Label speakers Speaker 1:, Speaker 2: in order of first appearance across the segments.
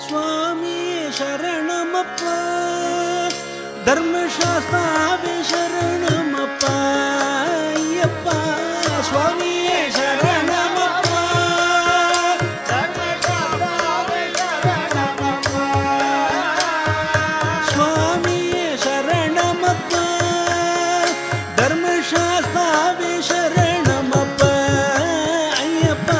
Speaker 1: स्वामी शरणमप्पा धर्मशास्त्रावे शरणमप्पा अय्यप्पा स्वामी शरणमप्पा धर्मशास्त्रावे शरणमप्पा स्वामी शरणमप्पा धर्मशास्त्रावे शरणमप्पा अय्यप्पा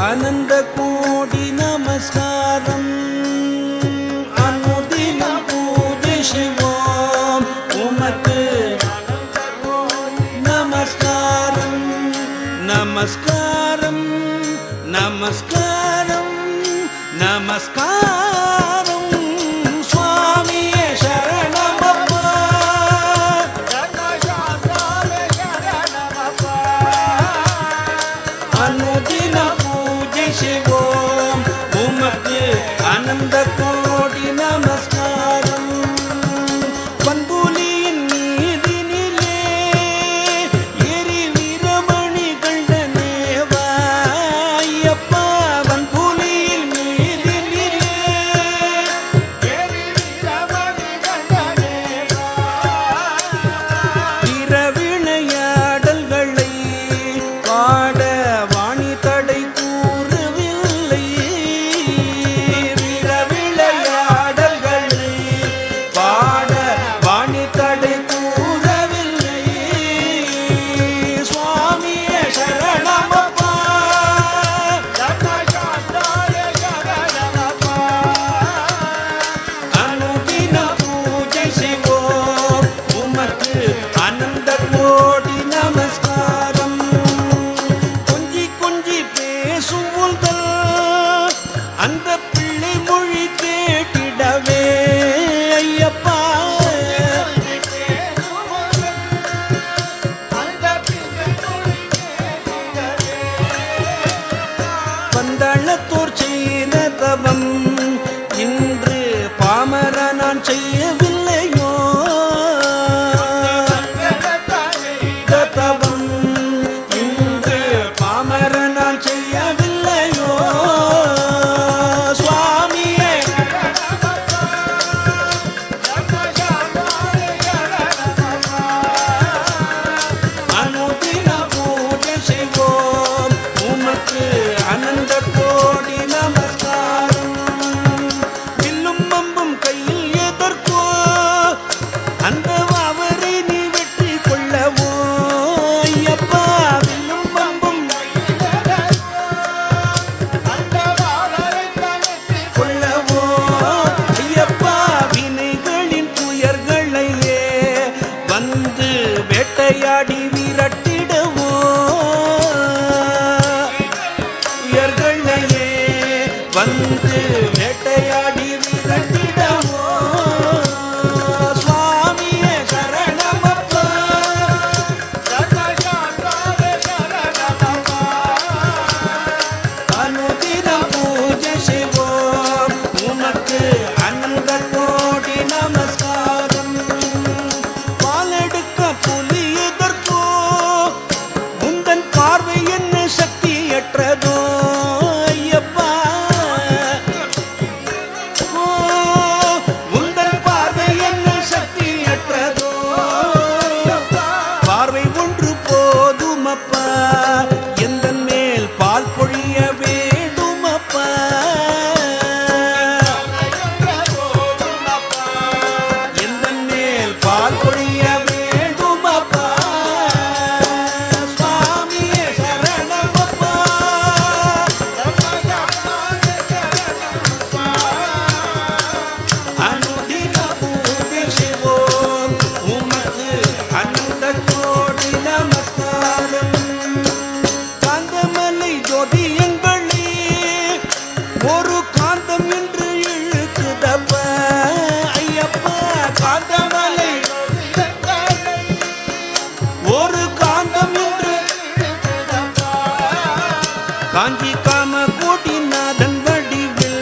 Speaker 1: आनंद कोटि नमस्कारम अनुदिनं पूजिष्यामि उमते नमस्कारम नमस्कारम नमस्कारम नमस्कारम स्वामी शरणमप्पा अनुदिनं शिवोम उमते आनंद कोटि नमस्कारम பண்புலியின் மீதினிலே ஏறி வீரமணி கண்டனேவா ஐயப்பா பண்புலியின் மீதினிலே ஏறி வீரமணி கண்டனேவா விளையாடல்களை பாட வாணி தடை அந்த பிள்ளை மொழி கேட்டிடவே ஐயப்பா பந்தளத்தோர் செய்த தவம் இன்று பாமர நான் செய்யவில்லையோ தவம் இன்று பாமர நான் செய்யவில்லையோ आनंद कोटि नमस्कारम विल्लुम अम्बुम கையில் எதற்கோ அந்த வாவரை நீ வெற்றி கொள்ளவோ ஐயப்பா வில்லும் அம்பும் கையில் எதற்கோ அந்த வாவரை வெற்றி கொள்ளவோ ஐயப்பா வினைகளின் துயர்களையே வந்து வேட்டையாடி விரட்டிடவோ வந்து வேட்டையாடி விரட்டிடவோ சுவாமியே சரணமப்பா சரணமப்பா அனுதினம் பூஜை செய்வோம் உமக்கு ஆனந்த கோடி நமஸ்காரம் பாலெடுக்க புலி எதற்கோ உந்தன் பார்வை என்ன சக்தியற்றதோ எந்தன் மேல் பால் பொழிய வேண்டுமப்பா எந்தன் மேல் பால் பொழிய வேண்டுமப்பா சுவாமியே சரணமப்பா அனுதினம் பூஜை செய்வோம் உமக்கு ஆனந்த கோடி நமஸ்காரம் ஒரு காந்தம் என்று இழுக்குதப்ப ஐயப்பா காந்தமலை ஒரு காந்தம் என்று காஞ்சி காம கோடி நாதன் வடிவில்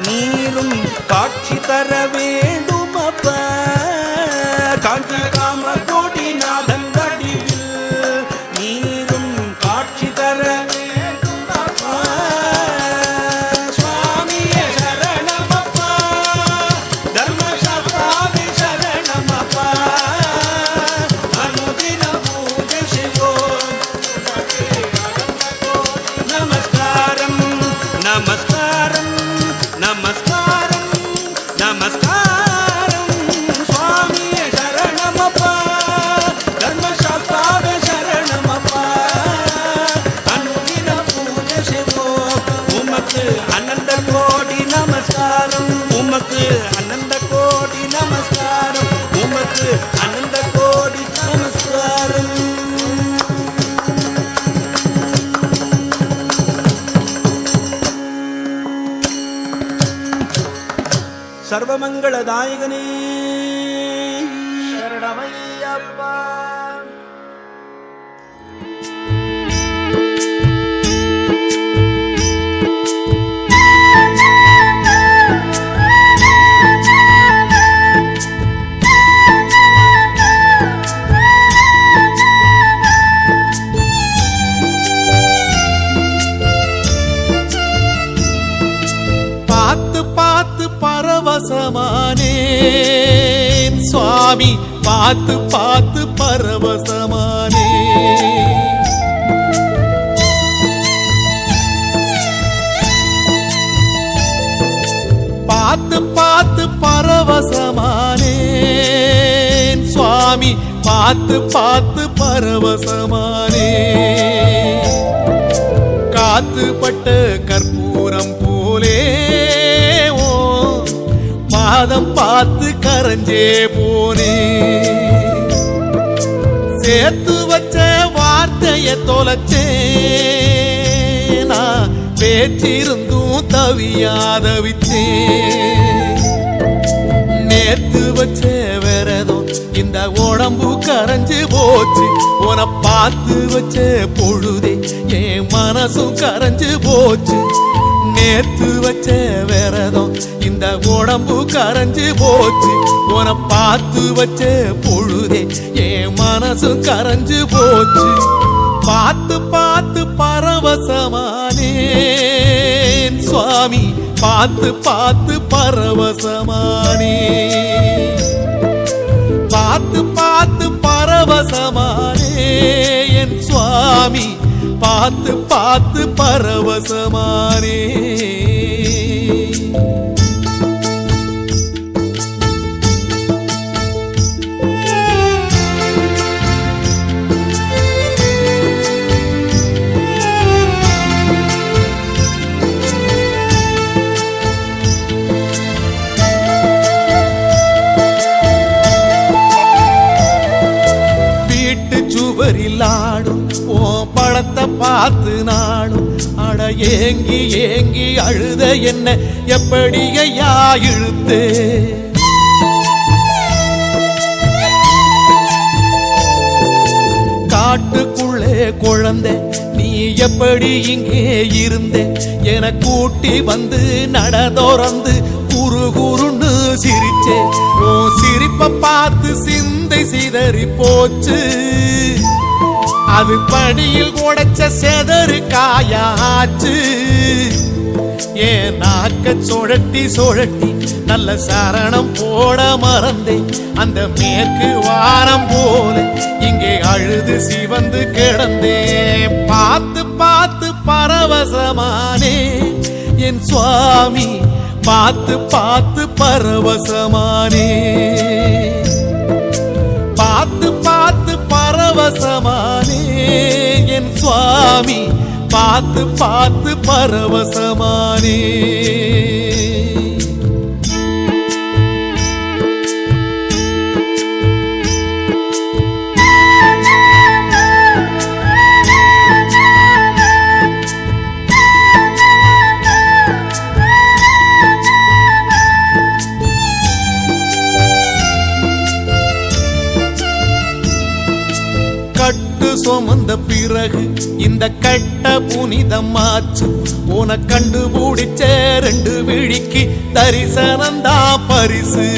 Speaker 1: நீரும் காட்சி தர அனந்த கோடி நமஸ்காரம் உமக்கு அனந்த கோடி நமஸ்காரம் உமக்கு அனந்த கோடி நமஸ்காரம் சர்வமங்களதாயகனே
Speaker 2: சரணமையப்பா.
Speaker 3: பார்த்து பார்த்து பரவசமானேன் சுவாமி, பார்த்து பார்த்து பரவசமானே. பார்த்து பார்த்து பரவசமானேன் சுவாமி, பார்த்து பார்த்து பரவசமானே. காத்துப்பட்ட கற்பூரம் போலே பாதம் பார்த்து கரைஞ்சே போனே. சேர்த்து வச்ச வார்த்தைய தொலைச்சேன், நான் பேச்சிருந்தும் தவியாதவிச்சேன். நேத்து வச்ச விரதம் இந்த உடம்பு கரைஞ்சு போச்சு. உன பார்த்து வச்ச பொழுதே என் மனசும் கரைஞ்சு போச்சு. நேத்து வச்ச விரதம் இந்த உடம்பு கரைஞ்சு போச்சு. உன பார்த்து வச்ச பொழுதே என் மனசும் கரைஞ்சு போச்சு. பார்த்து பார்த்து பரவசமானேன் சுவாமி, பார்த்து பார்த்து பரவசமானே. பார்த்து பார்த்து பரவசமானே என் சுவாமி, பார்த்து பார்த்து பரவசமானே. சுவரிலாடும் ஓ படத்தை பார்த்து நாடும் அட ஏங்கி ஏங்கி அழுத என்ன எப்படி ஐயா இழுத்து. காட்டுக்குள்ளே குழந்தை நீ எப்படி இங்கே இருந்தே என கூட்டி வந்து நடதோறந்து குறு குறுன்னு சிரிச்சே. ஓ சிரிப்ப பார்த்து சிந்தை சிதறி போச்சு. அது படியில் உடைச்ச செதறு காயாச்சு. ஏன் நாக்க சுழட்டி சுழட்டி நல்ல சரணம் போட மறந்தேன். அந்த மேற்கு வாரம் போல இங்கே அழுது சிவந்து கிடந்தேன். பார்த்து பார்த்து பரவசமானே என் சுவாமி, பார்த்து பார்த்து பரவசமானே. பார்த்து பார்த்து பரவசமானே என் சுவாமி, பார்த்து பார்த்து பரவசமானே. சுமந்த பிறகு இந்த கட்ட புனிதமாச்சு. உன கண்டுபிடிச்ச ரெண்டு விழிக்கு தரிசனந்தா பரிசு.